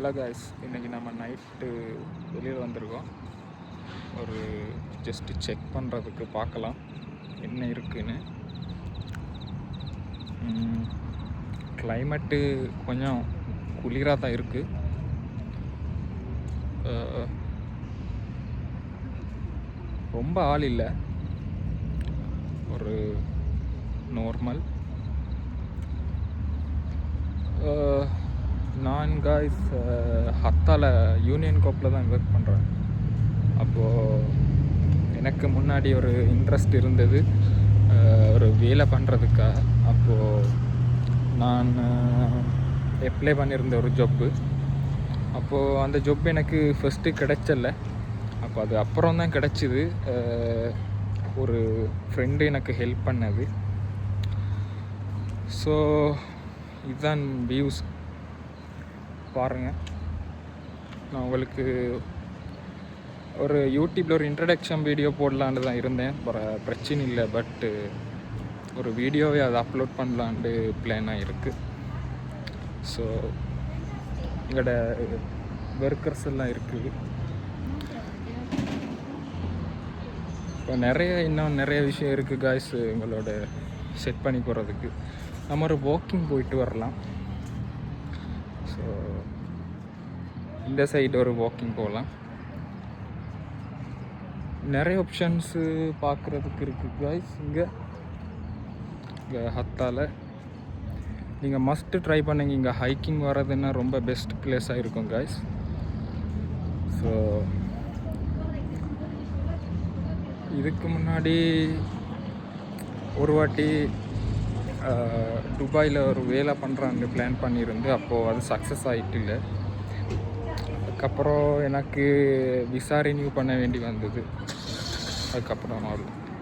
Hello guys, இன்றைக்கி நம்ம night வெளியில் வந்திருக்கோம். ஒரு ஜஸ்ட்டு செக் பண்ணுறதுக்கு பார்க்கலாம் என்ன இருக்குன்னு. கிளைமேட்டு கொஞ்சம் குளிராக தான் இருக்குது. ரொம்ப ஆள் இல்லை, ஒரு நார்மல். நான் காய்ஸ் ஹத்தால யூனியன் கோப்பில் தான் ஒர்க் பண்ணுறேன். அப்போது எனக்கு முன்னாடி ஒரு இன்ட்ரெஸ்ட் இருந்தது ஒரு வேலை பண்ணுறதுக்காக. அப்போது நான் அப்ளை பண்ணியிருந்த ஒரு ஜொப்பு. அப்போது அந்த ஜொப் எனக்கு ஃபஸ்ட்டு கிடைச்சல. அப்போ அது அப்புறம் தான் கிடச்சிது. ஒரு ஃப்ரெண்டு எனக்கு ஹெல்ப் பண்ணது. ஸோ இதுதான் வியூஸ் பாருங்கள். நான் உங்களுக்கு ஒரு யூடியூப்பில் ஒரு இன்ட்ரடக்ஷன் வீடியோ போடலான்னு தான் இருந்தேன், பிரச்சனை இல்லை. பட்டு ஒரு வீடியோவை அதை அப்லோட் பண்ணலான்ட்டு பிளானாக இருக்குது. ஸோ எங்களோட ஒர்க்கர்ஸ் எல்லாம் இருக்குது. இப்போ இன்னும் நிறைய விஷயம் இருக்குது காய்ஸ் எங்களோட செட் பண்ணி போகிறதுக்கு. நம்ம ஒரு வாக்கிங் போயிட்டு வரலாம். ஸோ இந்த சைடு ஒரு வாக்கிங் போகலாம். நிறைய ஆப்ஷன்ஸு பார்க்குறதுக்கு இருக்குது காய்ஸ். இங்கே ஹத்தால நீங்கள் மஸ்ட்டு ட்ரை பண்ணுங்க. இங்கே ஹைக்கிங் வர்றதுன்னா ரொம்ப பெஸ்ட் பிளேஸாக இருக்கும் காய்ஸ். ஸோ இதுக்கு முன்னாடி ஒரு வாட்டி துபாயில் ஒரு வேலை பண்ணுறாங்க பிளான் பண்ணியிருந்து. அப்போது அது சக்ஸஸ் ஆகிட்டு இல்லை. அதுக்கப்புறம் எனக்கு விசா ரினியூ பண்ண வேண்டி வந்தது. அதுக்கப்புறம் அவ்வளோ